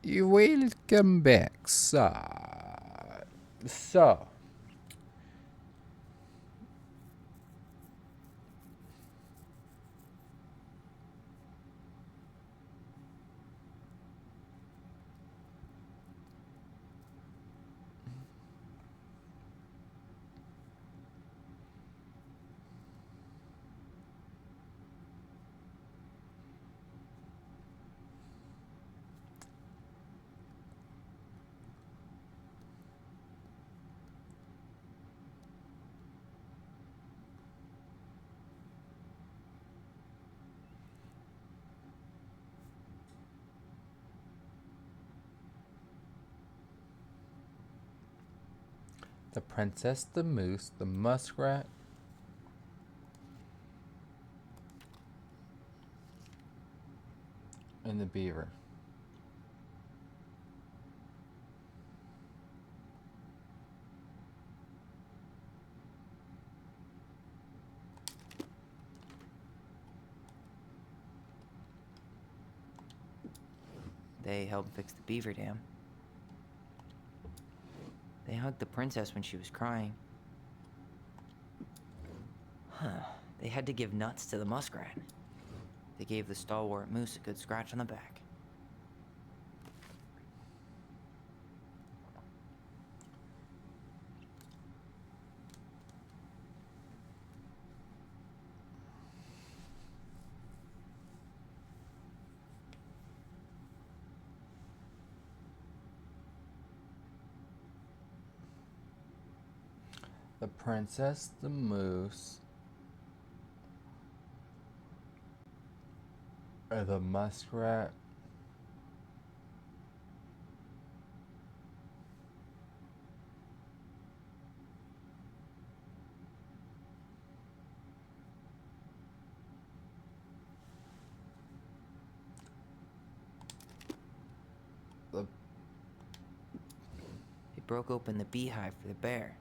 You welcome back, sir. So, the princess, the moose, the muskrat, and the beaver. They helped fix the beaver dam. They hugged the princess when she was crying. Huh. They had to give nuts to the muskrat. They gave the stalwart moose a good scratch on the back. The princess, the moose, or the muskrat. The They broke open the beehive for the bear.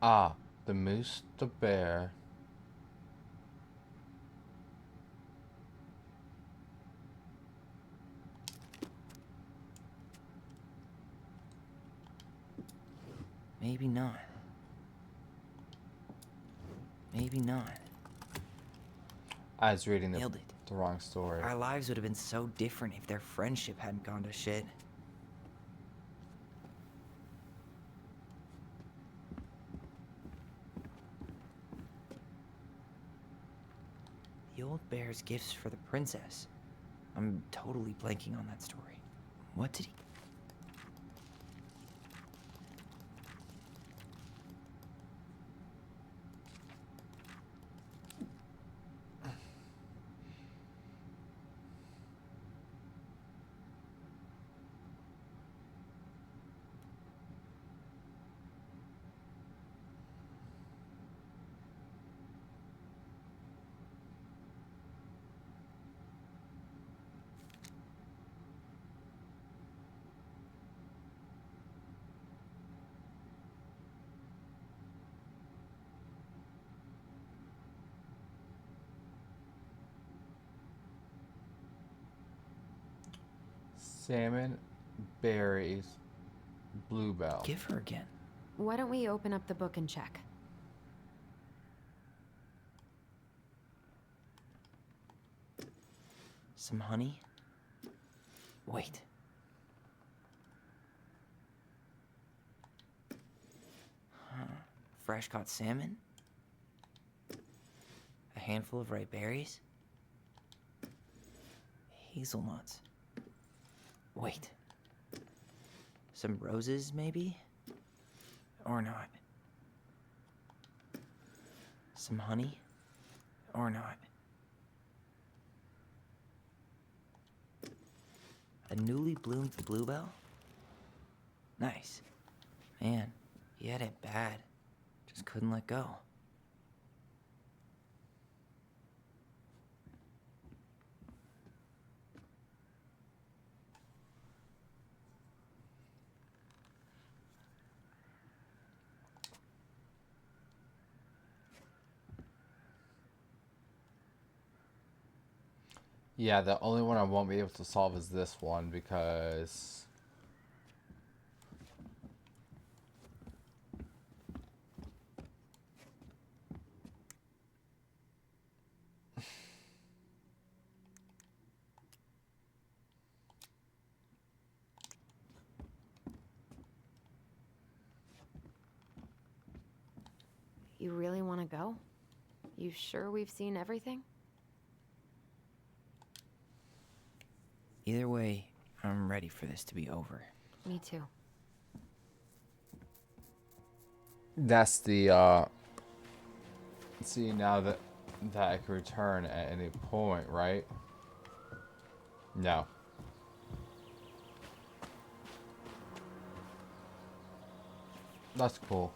uh, the moose, the bear. Maybe not. Maybe not. I was reading Nailed it. the wrong story. Our lives would have been so different if their friendship hadn't gone to shit. The old bear's gifts for the princess. I'm totally blanking on that story. What did he... Salmon, berries, bluebell. Give her again. Why don't we open up the book and check? Some honey? Wait. fresh caught salmon, a handful of ripe berries, hazelnuts. Wait. Some roses, maybe? Or not. Some honey? Or not. A newly bloomed bluebell? Nice. Man, he had it bad. Just couldn't let go. Yeah, the only one I won't be able to solve is this one because You really want to go? You sure we've seen everything? Either way, I'm ready for this to be over. Me too. that's the see now that I can return at any point, right? No. That's cool.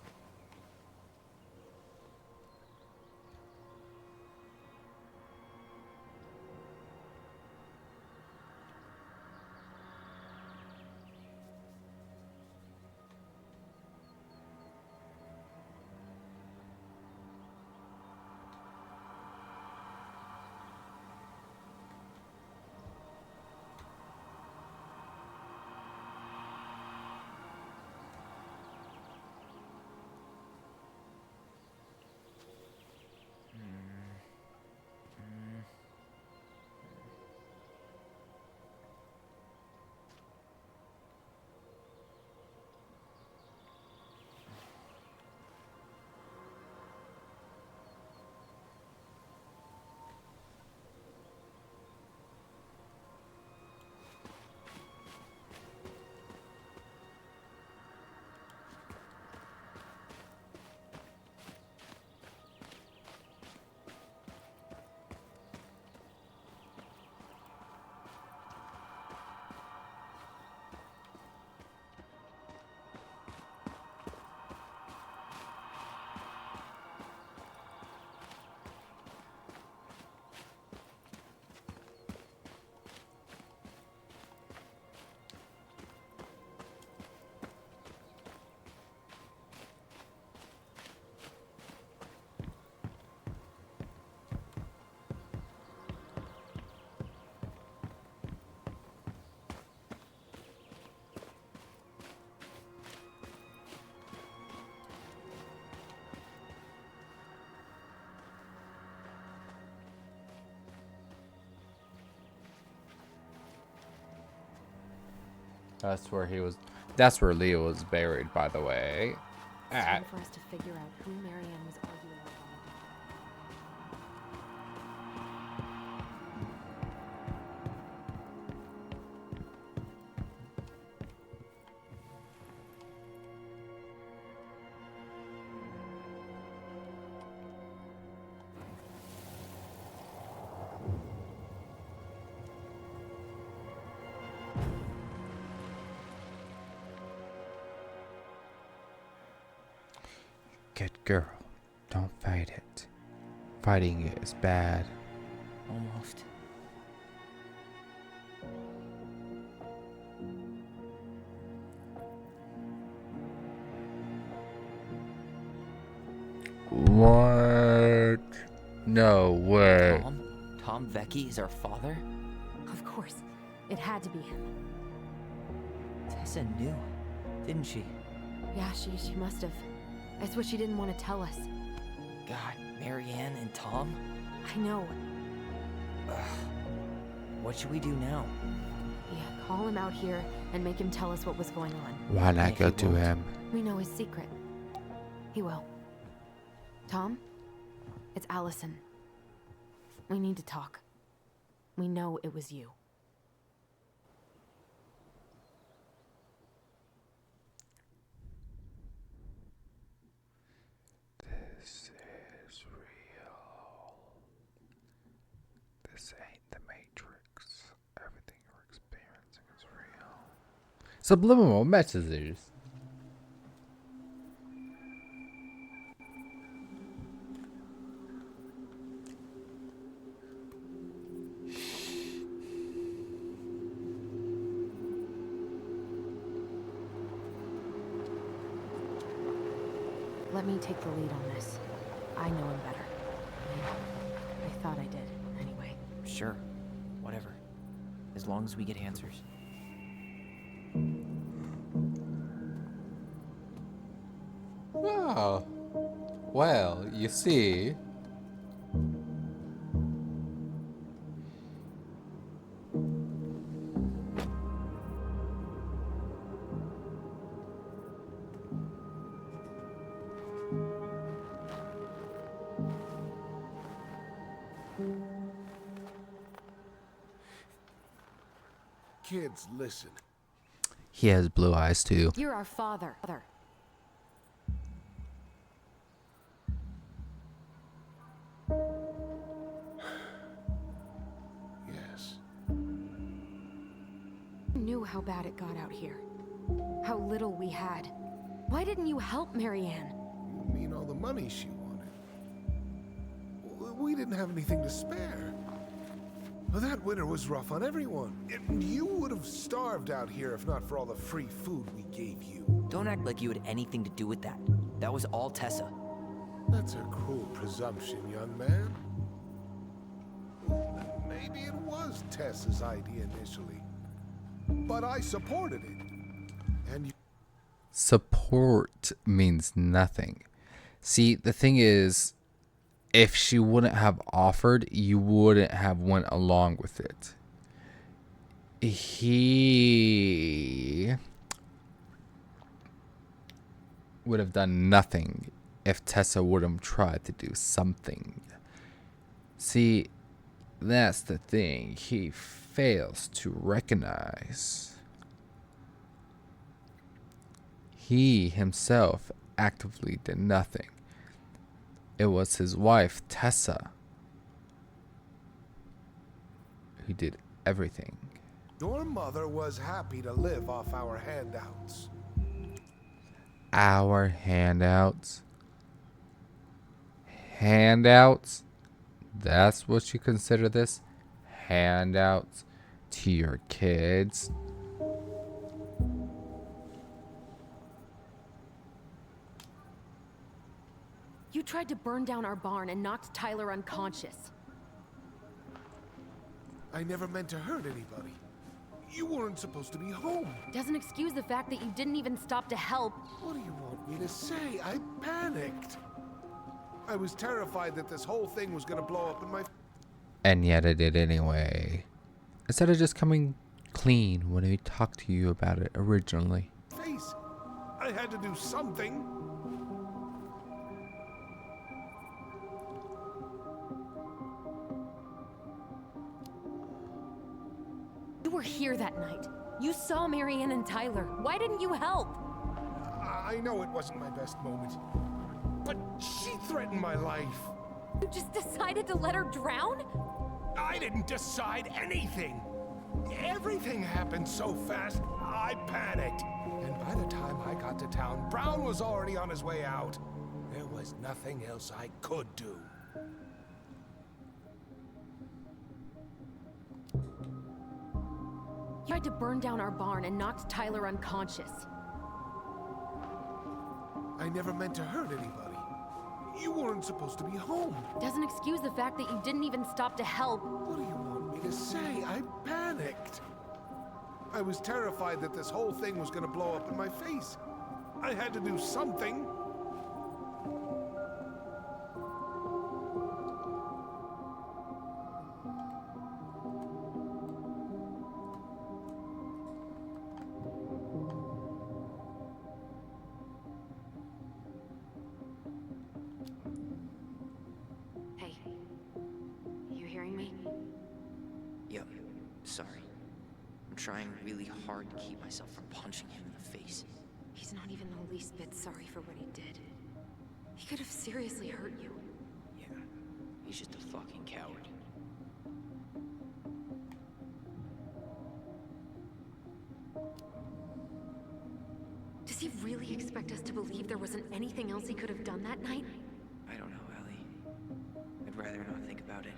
That's where he was. That's where Leo was buried, by the way. It's time for us to figure out who Marianne was arguing with. Good girl. Don't fight it. Fighting it is bad. Almost. What? No way. Tom Vecchi is our father? Of course. It had to be him. Tessa knew, didn't she? Yeah, she must have. That's what she didn't want to tell us. God, Marianne and Tom? I know. Ugh. What should we do now? Yeah, call him out here and make him tell us what was going on. Why not If go he to won't. him? We know his secret. He will. Tom? It's Allison. We need to talk. We know it was you. This is real. This ain't the Matrix. Everything you're experiencing is real. Subliminal messages. Let me take the lead on this. I know him better. I thought I did, anyway. Sure. Whatever. As long as we get answers. Oh. Well, you see. Kids, listen. He has blue eyes too. You're our father. Yes. You knew how bad it got out here. How little we had. Why didn't you help Marianne? You mean all the money she wanted? We didn't have anything to spare. Well, that winter was rough on everyone. You would have starved out here if not for all the free food we gave you. Don't act like you had anything to do with that. That was all Tessa. That's a cruel presumption, young man. Maybe it was Tessa's idea initially. But I supported it. And you... Support means nothing. See, the thing is, if she wouldn't have offered, you wouldn't have went along with it. He would have done nothing if Tessa would have tried to do something. See, that's the thing he fails to recognize. He himself actively did nothing. It was his wife, Tessa, who did everything. Your mother was happy to live off our handouts. Our handouts? Handouts? That's what you consider this? Handouts to your kids? You tried to burn down our barn and knocked Tyler unconscious. I never meant to hurt anybody. You weren't supposed to be home. Doesn't excuse the fact that you didn't even stop to help. What do you want me to say? I panicked. I was terrified that this whole thing was going to blow up in my... And yet it did anyway. Instead of just coming clean when we talked to you about it originally. face. I had to do something. You were here that night. You saw Marianne and Tyler. Why didn't you help? I know it wasn't my best moment, but she threatened my life. You just decided to let her drown? I didn't decide anything. Everything happened so fast, I panicked. And by the time I got to town, Brown was already on his way out. There was nothing else I could do. You tried to burn down our barn and knocked Tyler unconscious. I never meant to hurt anybody. You weren't supposed to be home. Doesn't excuse the fact that you didn't even stop to help. What do you want me to say? I panicked. I was terrified that this whole thing was going to blow up in my face. I had to do something. trying really hard to keep myself from punching him in the face. He's not even the least bit sorry for what he did. He could have seriously hurt you. Yeah, he's just a fucking coward. Does he really expect us to believe there wasn't anything else he could have done that night? I don't know, Ellie. I'd rather not think about it.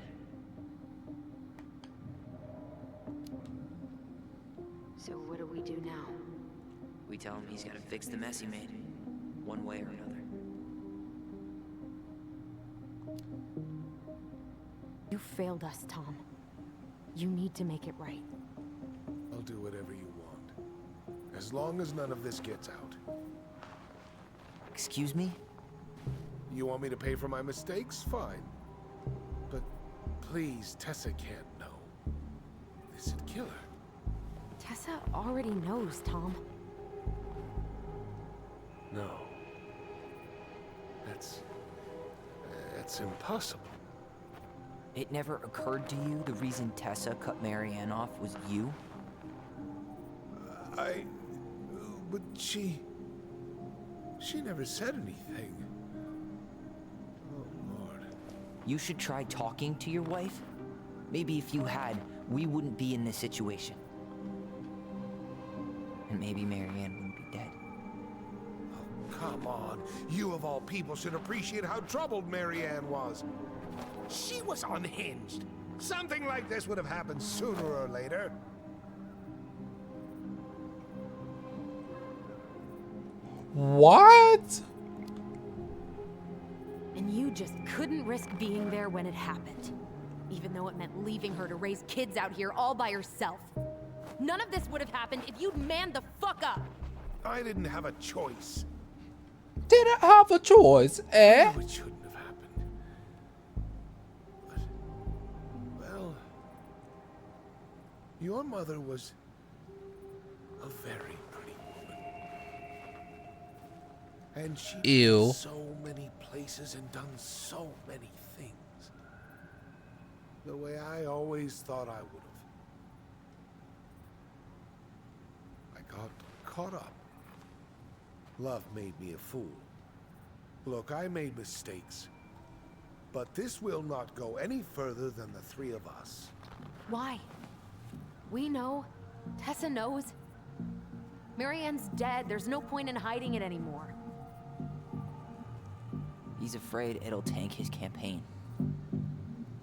So what do we do now? We tell him he's gotta fix the mess he made, one way or another. You failed us, Tom. You need to make it right. I'll do whatever you want. As long as none of this gets out. Excuse me? You want me to pay for my mistakes? Fine. But please, Tessa can't know. This'd kill her. Tessa already knows, Tom. No. That's impossible. It never occurred to you the reason Tessa cut Marianne off was you? But she never said anything. Oh, Lord. You should try talking to your wife. Maybe if you had, we wouldn't be in this situation. And maybe Marianne wouldn't be dead. Oh, come on. You of all people should appreciate how troubled Marianne was. She was unhinged. Something like this would have happened sooner or later. What? And you just couldn't risk being there when it happened. Even though it meant leaving her to raise kids out here all by herself. None of this would have happened if you'd manned the fuck up. I didn't have a choice. Didn't have a choice, eh? No, it shouldn't have happened. But, well, your mother was a very pretty woman. And she'd Ew. been so many places and done so many things. The way I always thought I would have. I got caught up. Love made me a fool. Look, I made mistakes. But this will not go any further than the three of us. Why? We know. Tessa knows. Marianne's dead. There's no point in hiding it anymore. He's afraid it'll tank his campaign.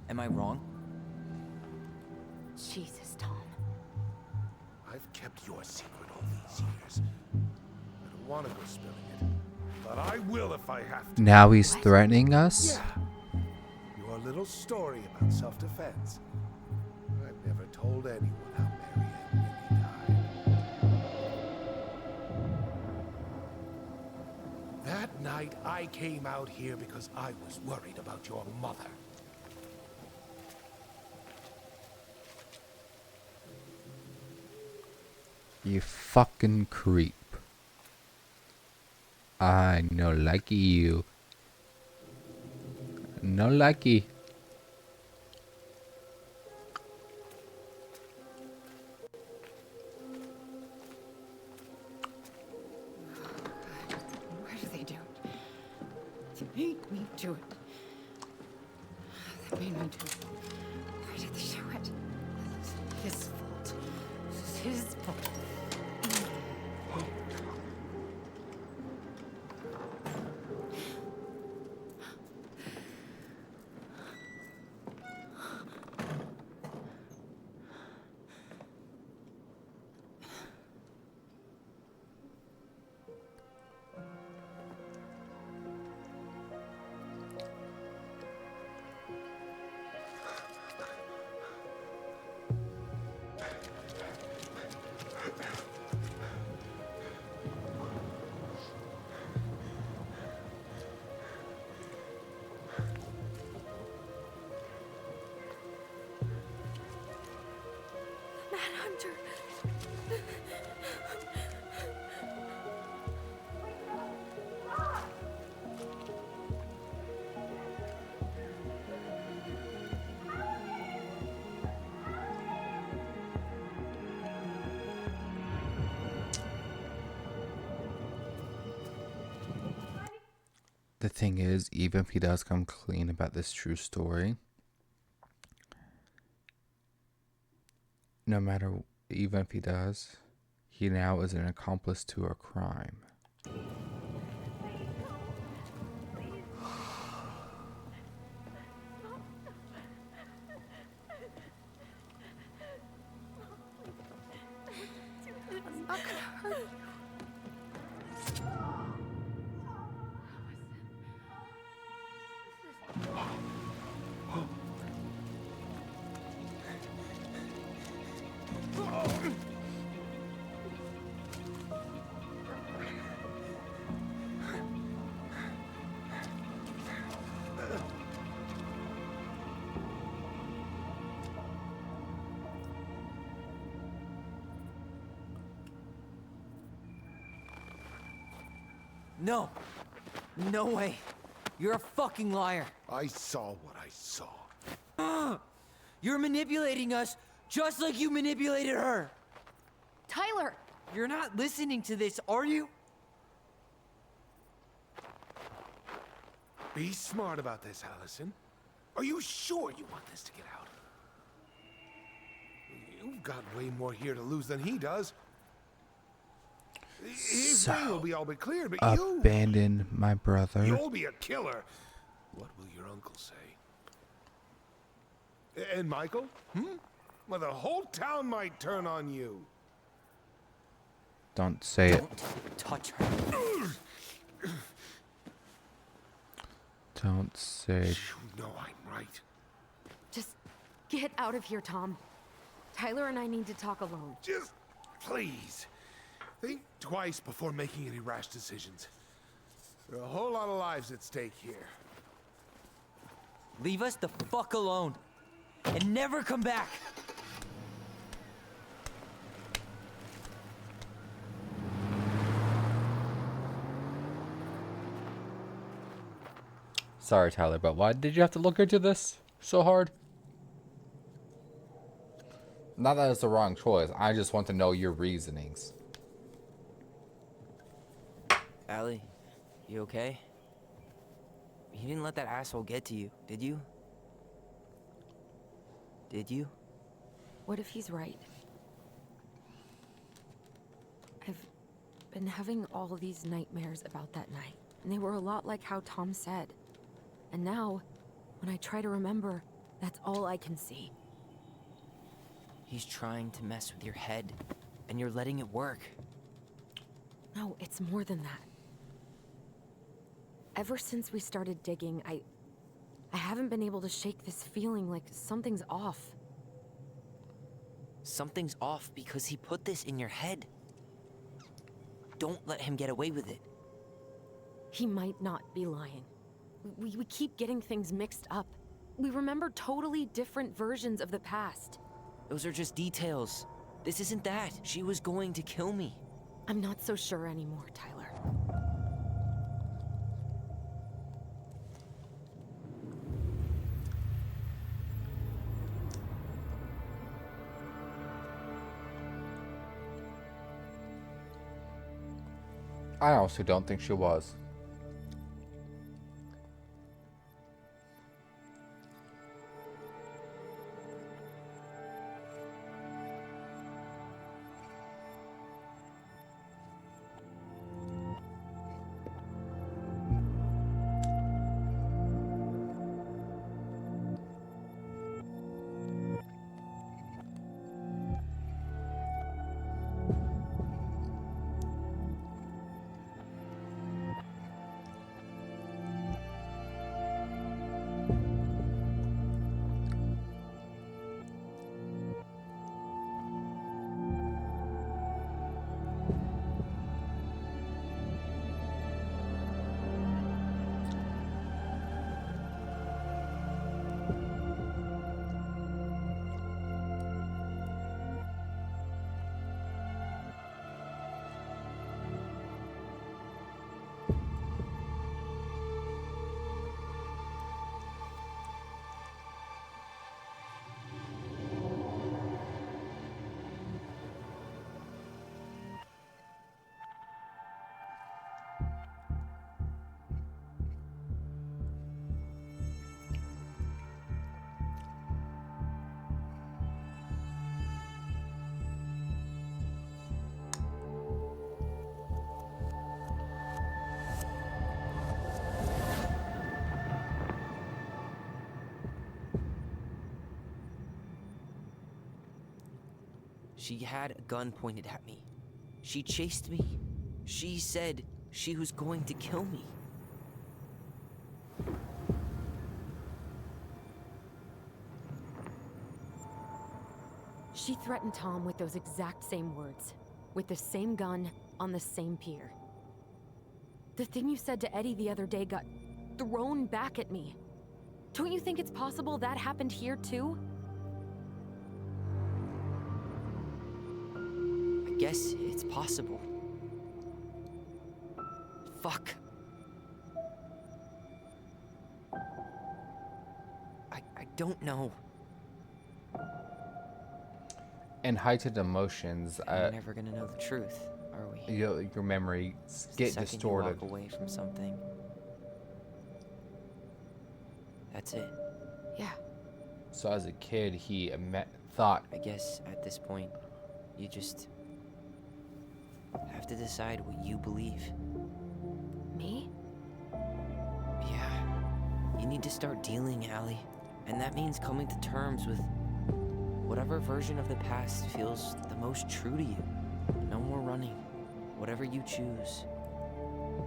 Am I wrong? Jesus, Tom. I've kept your secret all these years. I don't want to go spilling it, but I will if I have to. Now he's threatening us? Yeah. Your little story about self-defense. I've never told anyone how Marianne really died. That night, I came out here because I was worried about your mother. You fucking creep. I no likey you. No likey. Why do they do it? They made me do it. They made me do it. Why did they do it? This is his fault. This is his fault. the thing is, even if he does come clean about this true story, no matter, even if he does, he now is an accomplice to a crime. I'm not gonna hurt you. No. No way. You're a fucking liar. I saw what I saw. You're manipulating us just like you manipulated her. Tyler! You're not listening to this, are you? Be smart about this, Allyson. Are you sure you want this to get out? You've got way more here to lose than he does. His brain will be all but cleared, but you... Abandon my brother. You'll be a killer. What will your uncle say? And Michael? Well, the whole town might turn on you. Don't say it. Don't touch her. Don't say. You know I'm right. Just get out of here, Tom. Tyler and I need to talk alone. Just please. Think twice before making any rash decisions. There are a whole lot of lives at stake here. Leave us the fuck alone. And never come back. Sorry, Tyler, but why did you have to look into this so hard? Not that it's the wrong choice. I just want to know your reasonings. Allie, you okay? You didn't let that asshole get to you, did you? Did you? What if he's right? I've been having all these nightmares about that night, and they were a lot like how Tom said. And now, when I try to remember, that's all I can see. He's trying to mess with your head, and you're letting it work. No, it's more than that. Ever since we started digging, I haven't been able to shake this feeling like something's off. Something's off because he put this in your head. Don't let him get away with it. He might not be lying. We keep getting things mixed up. We remember totally different versions of the past. Those are just details. This isn't that. She was going to kill me. I'm not so sure anymore, Tyler. I also don't think she was. She had a gun pointed at me. She chased me. She said she was going to kill me. She threatened Tom with those exact same words, with the same gun, on the same pier. The thing you said to Eddie the other day got thrown back at me. Don't you think it's possible that happened here too? I guess it's possible. Fuck. I don't know. And heightened emotions, We're never gonna know the truth, are we? your memories The get second distorted. you walk away from something, that's it. Yeah. So as a kid, he thought, I guess at this point, you just have to decide what you believe. Me? Yeah. You need to start dealing, Allie. And that means coming to terms with whatever version of the past feels the most true to you. No more running. Whatever you choose,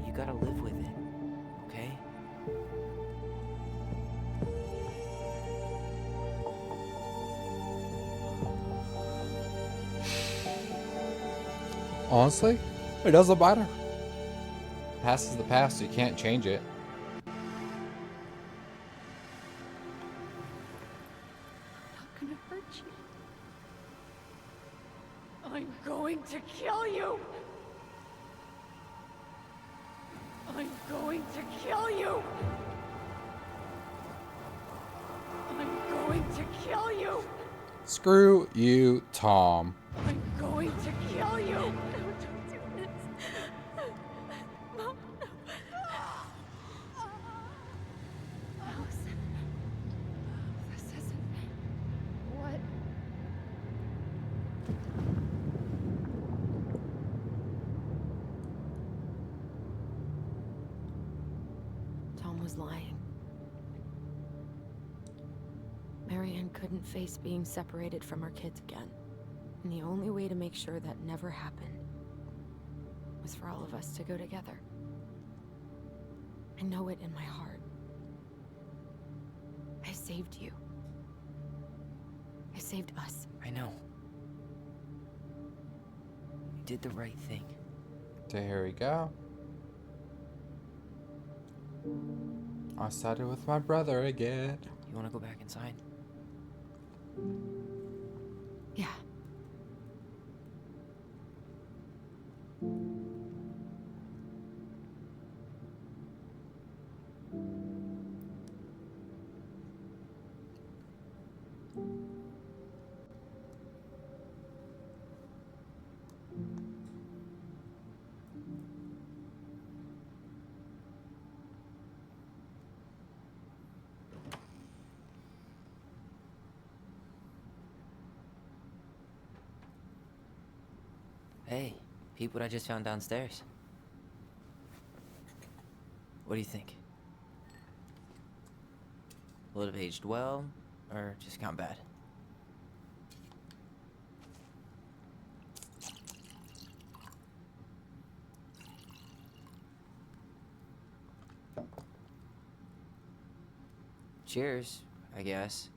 you gotta live with it, okay? honestly, it doesn't matter. Past is the past. You can't change it. I'm not gonna hurt you. I'm going to kill you! I'm going to kill you! I'm going to kill you! Screw you, Tom. I'm going to kill you! No, don't do this. Mom, no. Allison. This isn't what... Tom was lying. Marianne couldn't face being separated from her kids again. And the only way to make sure that never happened was for all of us to go together. I know it in my heart. I saved you. I saved us. I know. You did the right thing. So here we go. I sided with my brother again. You wanna go back inside? Yeah. Hey, peep what I just found downstairs. What do you think? Will it have aged well, or just gone bad? Cheers, I guess.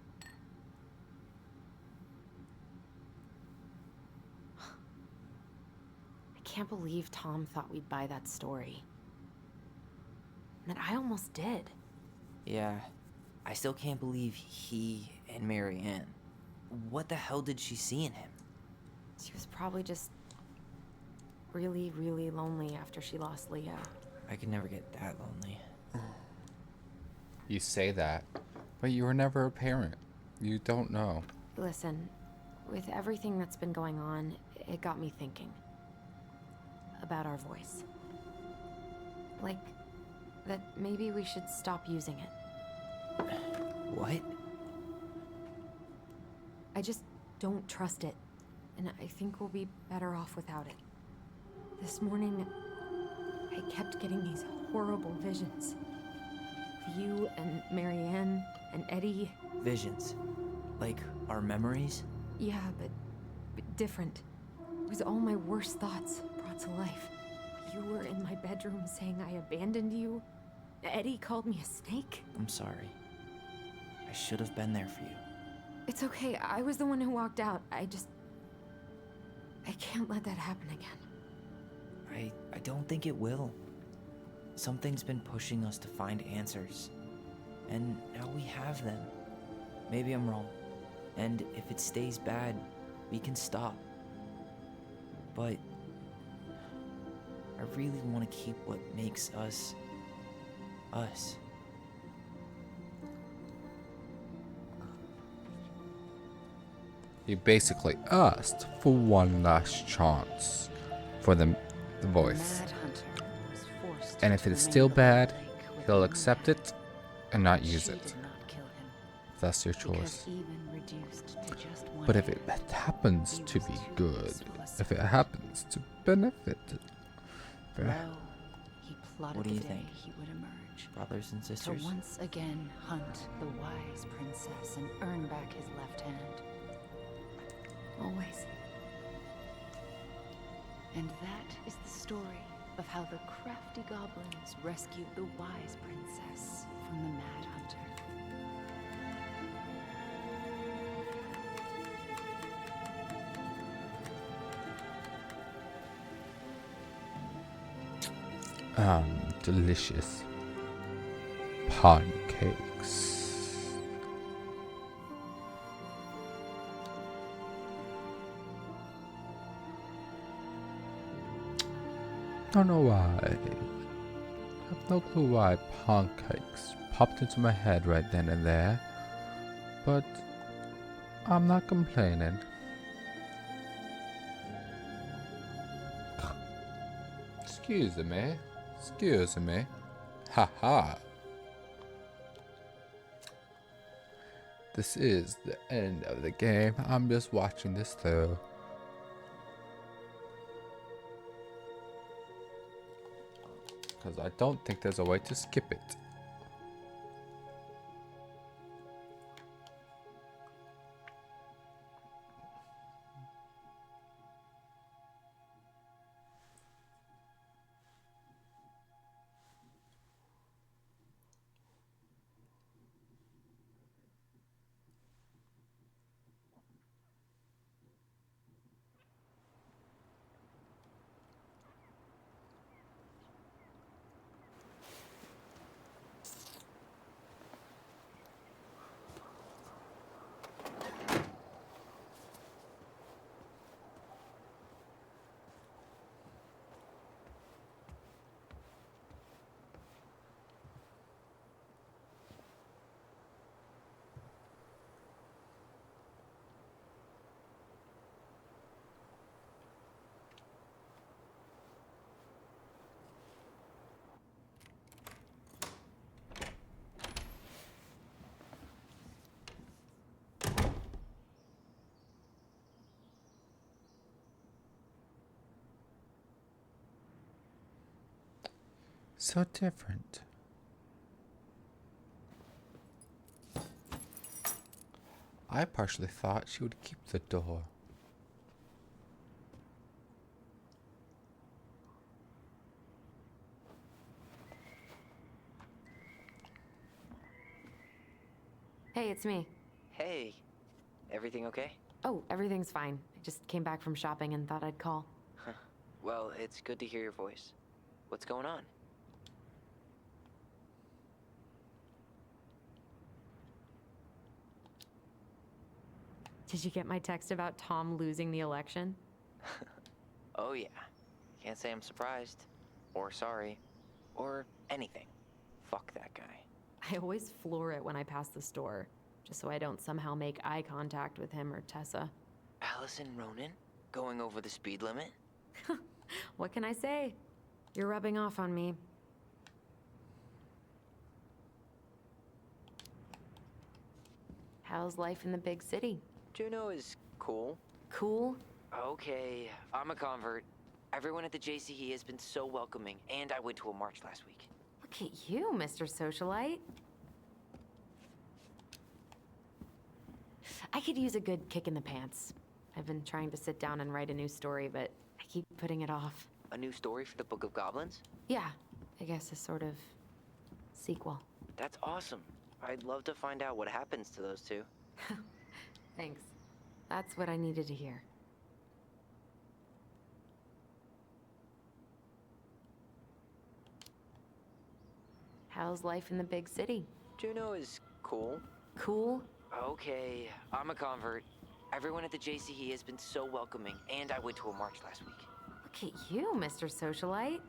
I can't believe Tom thought we'd buy that story. And that I almost did. Yeah, I still can't believe he and Marianne. What the hell did she see in him? She was probably just really, really lonely after she lost Leo. I could never get that lonely. You say that, but you were never a parent. You don't know. Listen, with everything that's been going on, it got me thinking about our voice. Like, that maybe we should stop using it. What? I just don't trust it, and I think we'll be better off without it. This morning, I kept getting these horrible visions. Of you and Marianne and Eddie. Visions. Like our memories? Yeah, but different. It was all my worst thoughts brought to life. You were in my bedroom saying I abandoned you. Eddie called me a snake. I'm sorry. I should have been there for you. It's okay, I was the one who walked out. I can't let that happen again. I don't think it will. Something's been pushing us to find answers. And now we have them. Maybe I'm wrong. And if it stays bad, we can stop. But I really want to keep what makes us, us. You basically asked for one last chance for the voice. Mad Hunter was forced And if to it's remain still by the bad, lake with he'll no accept life. it and not She use it. did not kill him, That's your because choice. even reduced to just one But if it hand, happens he to was be too good, useful a if it sword. happens to benefit, Lo, he plotted What do the you day think? he would emerge. Brothers and To sisters? once again hunt the wise princess and earn back his left hand. Always. And that is the story of how the crafty goblins rescued the wise princess from the Mad Hunter. Delicious pancakes. Don't know why. I have no clue why pancakes popped into my head right then and there. But I'm not complaining. Excuse me. Excuse me. Haha. This is the end of the game. I'm just watching this through. Because I don't think there's a way to skip it. So different. I partially thought she would keep the door. Hey, it's me. Hey, everything okay? Oh, everything's fine. I just came back from shopping and thought I'd call. Well, it's good to hear your voice. What's going on? Did you get my text about Tom losing the election? Oh yeah. Can't say I'm surprised. Or sorry. Or anything. Fuck that guy. I always floor it when I pass the store, just so I don't somehow make eye contact with him or Tessa. Allison Ronan? Going over the speed limit? What can I say? You're rubbing off on me. How's life in the big city? Juno is cool. Cool? Okay, I'm a convert. Everyone at the JCE has been so welcoming, and I went to a march last week. Look at you, Mr. Socialite. I could use a good kick in the pants. I've been trying to sit down and write a new story, but I keep putting it off. A new story for the Book of Goblins? Yeah, I guess a sort of sequel. That's awesome. I'd love to find out what happens to those two. Thanks. That's what I needed to hear. How's life in the big city? Juneau is cool. Cool? Okay, I'm a convert. Everyone at the JCE has been so welcoming, and I went to a march last week. Look at you, Mr. Socialite.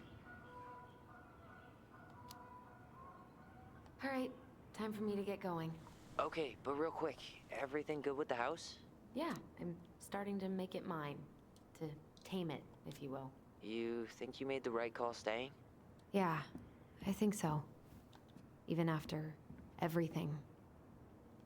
All right, time for me to get going. Okay, but real quick, everything good with the house? Yeah, I'm starting to make it mine. To tame it, if you will. You think you made the right call staying? Yeah, I think so. Even after everything.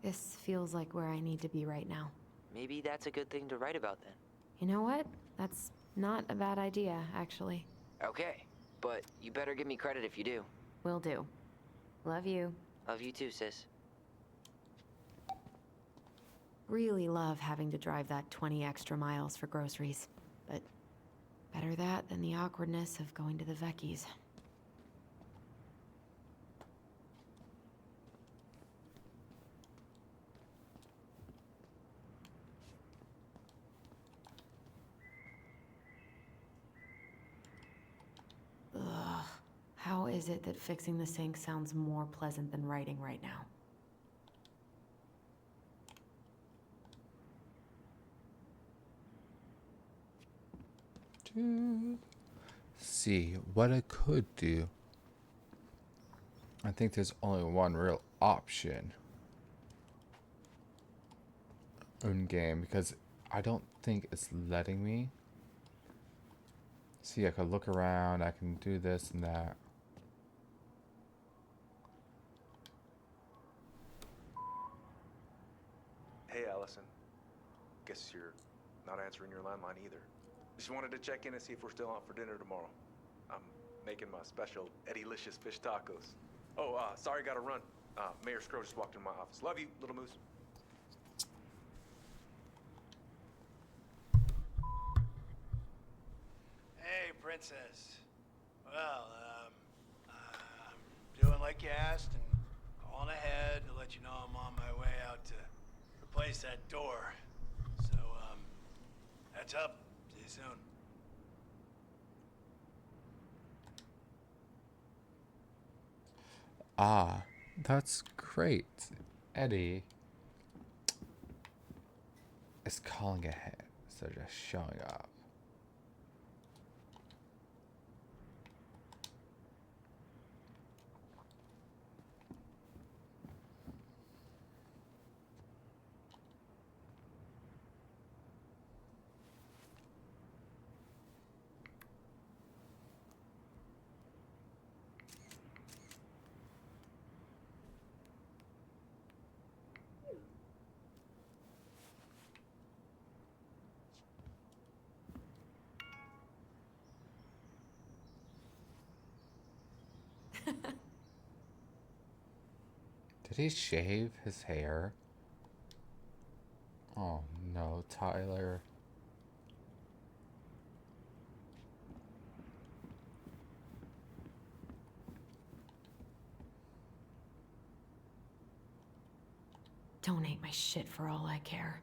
This feels like where I need to be right now. Maybe that's a good thing to write about then. You know what? That's not a bad idea, actually. Okay, but you better give me credit if you do. Will do. Love you. Love you too, sis. Really love having to drive that 20 extra miles for groceries. But better that than the awkwardness of going to the Vecchies. Ugh. How is it that fixing the sink sounds more pleasant than writing right now? See what I could do. I think there's only one real option in game because I don't think it's letting me. See, I could look around, I can do this and that. Hey, Allison. Guess you're not answering your landline either. Just wanted to check in and see if we're still out for dinner tomorrow. I'm making my special Eddie-licious fish tacos. Oh, sorry, gotta run. Mayor Scrow just walked into my office. Love you, little moose. Hey, Princess. Well, I'm doing like you asked and calling ahead to let you know I'm on my way out to replace that door. So, heads up. See you soon. Ah, that's great. Eddie is calling ahead, so just showing up. Did he shave his hair? Oh no, Tyler. Donate my shit for all I care.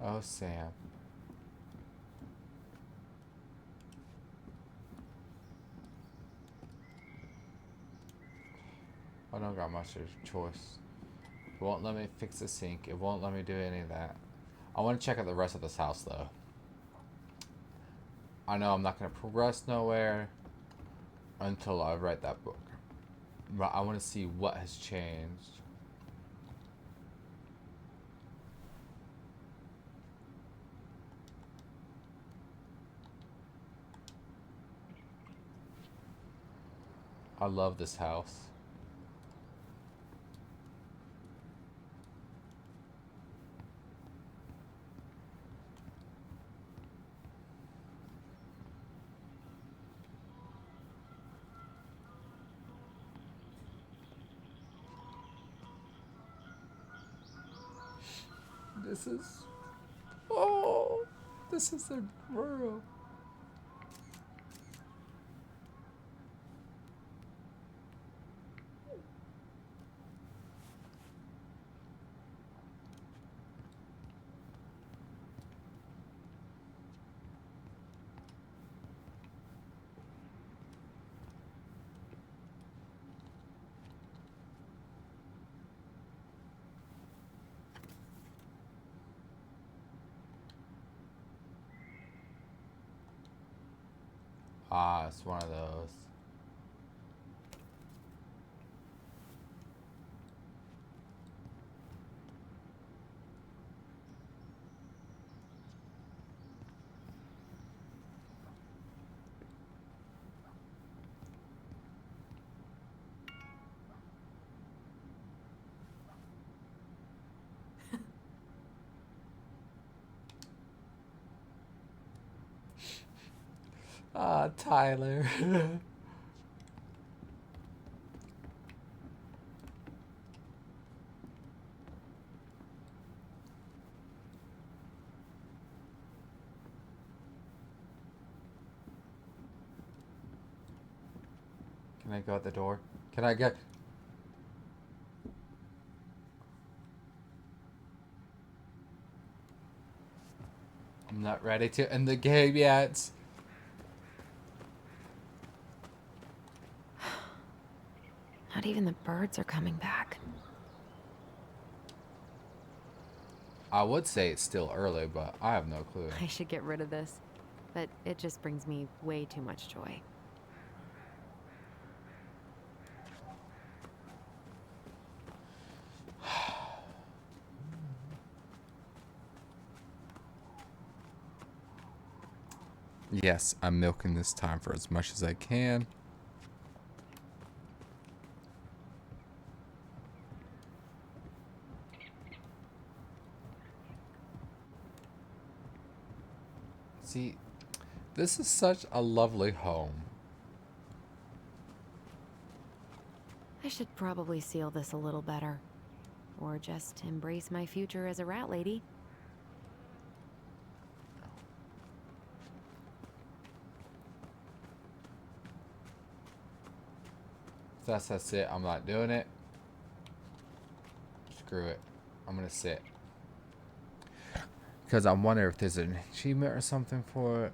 Oh, Sam. I don't got much of a choice. It won't let me fix the sink. It won't let me do any of that. I want to check out the rest of this house, though. I know I'm not going to progress nowhere until I write that book. But I want to see what has changed. I love this house. This is... Oh! This is their world. Ah, it's one of those. Ah, Tyler. Can I go out the door? Can I get... I'm not ready to end the game yet. Not even the birds are coming back. I would say it's still early, but I have no clue. I should get rid of this, but it just brings me way too much joy. Yes, I'm milking this time for as much as I can. See, this is such a lovely home. I should probably seal this a little better. Or just embrace my future as a rat lady. If that's it, I'm not doing it. Screw it. I'm gonna sit. Because I'm wondering if there's an achievement or something for it.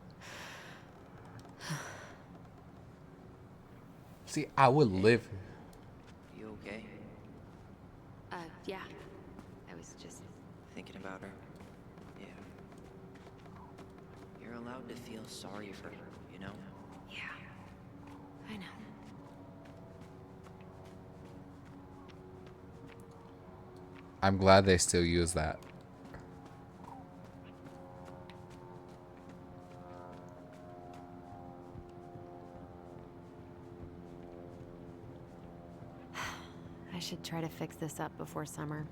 See, I would live. You okay? Yeah. I was just... Thinking about her? Yeah. You're allowed to feel sorry for her, you know? Yeah. I know. I'm glad they still use that. I should try to fix this up before summer.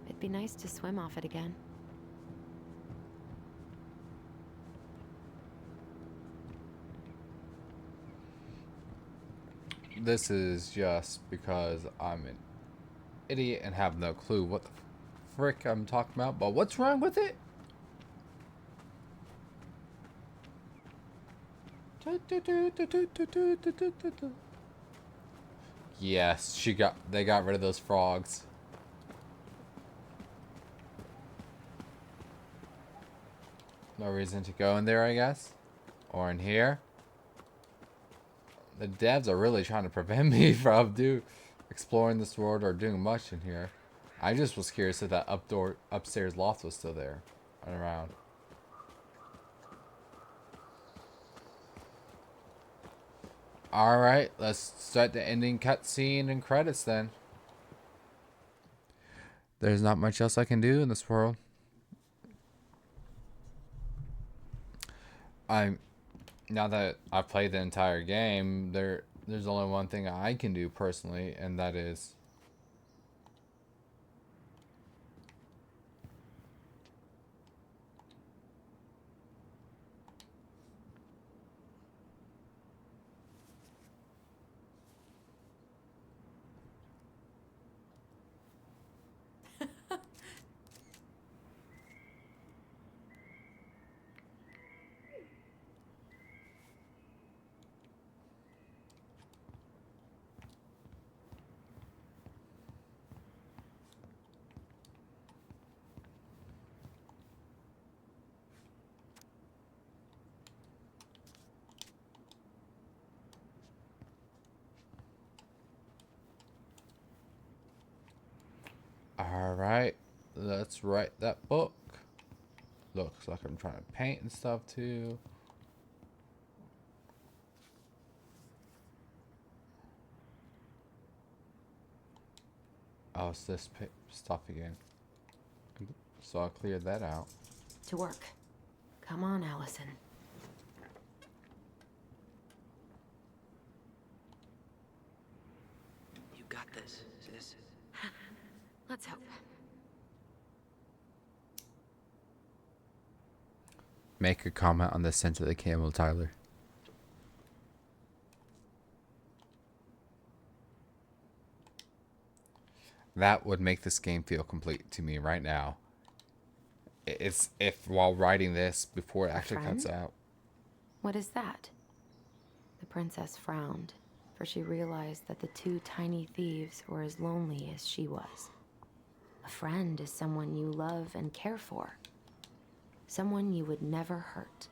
It'd be nice to swim off it again. This is just because I'm an idiot and have no clue what the frick I'm talking about. But what's wrong with it? Yes, they got rid of those frogs. No reason to go in there, I guess. Or in here. The devs are really trying to prevent me from exploring this world or doing much in here. I just was curious if that upstairs loft was still there and around. Alright, let's start the ending cutscene and credits then. There's not much else I can do in this world. Now that I've played the entire game, there's only one thing I can do personally, and that is alright, let's write that book. Looks like I'm trying to paint and stuff too. Oh, it's this stuff again. So I'll clear that out. To work. Come on, Allyson. You got this, sis. Let's hope. Make a comment on the scent of the camel, Tyler. That would make this game feel complete to me right now. It's if while writing this before it actually cuts out. What is that? The princess frowned, for she realized that the two tiny thieves were as lonely as she was. A friend is someone you love and care for. Someone you would never hurt.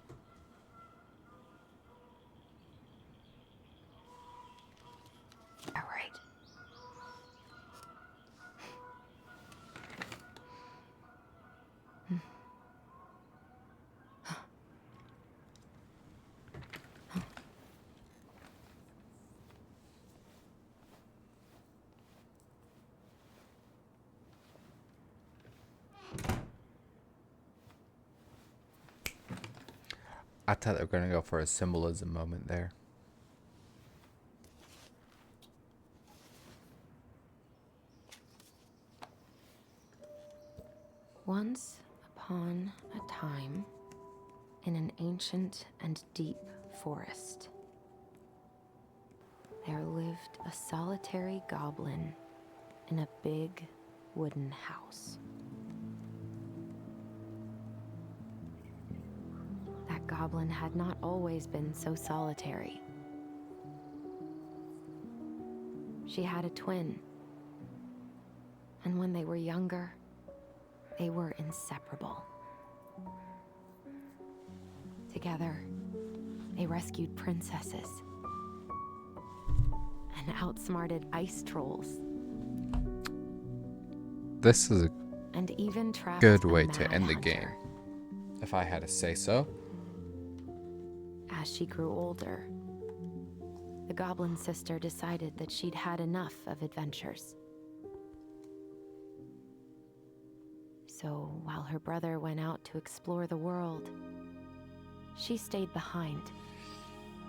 All right. I thought they were going to go for a symbolism moment there. Once upon a time, in an ancient and deep forest, there lived a solitary goblin in a big wooden house. That goblin had not always been so solitary. She had a twin, and when they were younger, they were inseparable. Together, they rescued princesses and outsmarted ice trolls. This is a And even trapped good a way to mad end the hunter. game, if I had to say so. As she grew older, the goblin sister decided that she'd had enough of adventures. So while her brother went out to explore the world, she stayed behind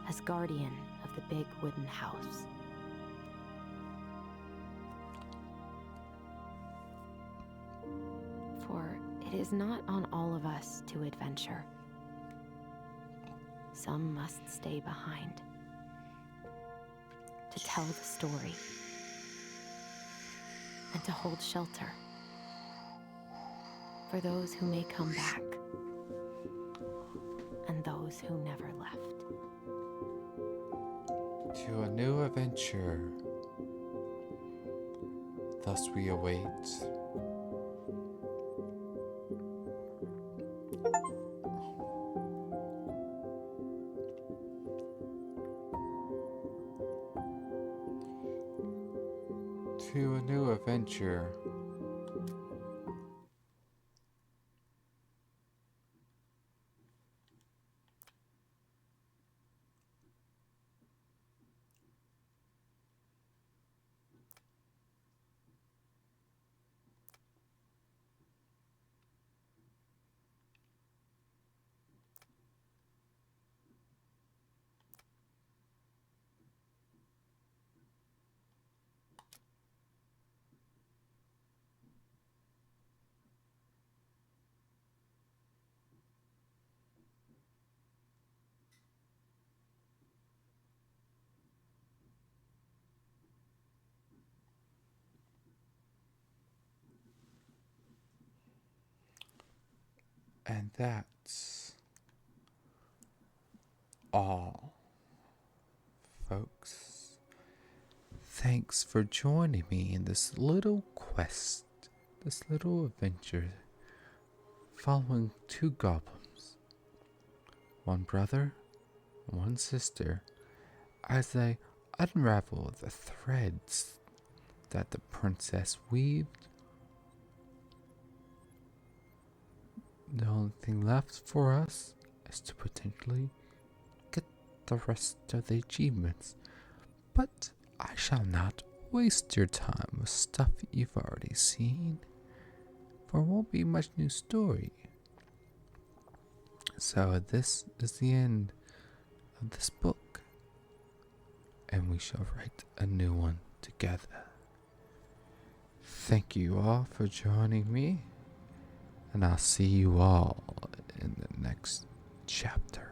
as guardian of the big wooden house. For it is not on all of us to adventure. Some must stay behind to tell the story and to hold shelter for those who may come back and those who never left. To a new adventure. Thus we await. adventure. And that's all, folks. Thanks for joining me in this little quest, this little adventure, following two goblins, one brother, one sister, as they unravel the threads that the princess weaved. The only thing left for us is to potentially get the rest of the achievements. But I shall not waste your time with stuff you've already seen, for it won't be much new story. So this is the end of this book, and we shall write a new one together. Thank you all for joining me, and I'll see you all in the next chapter.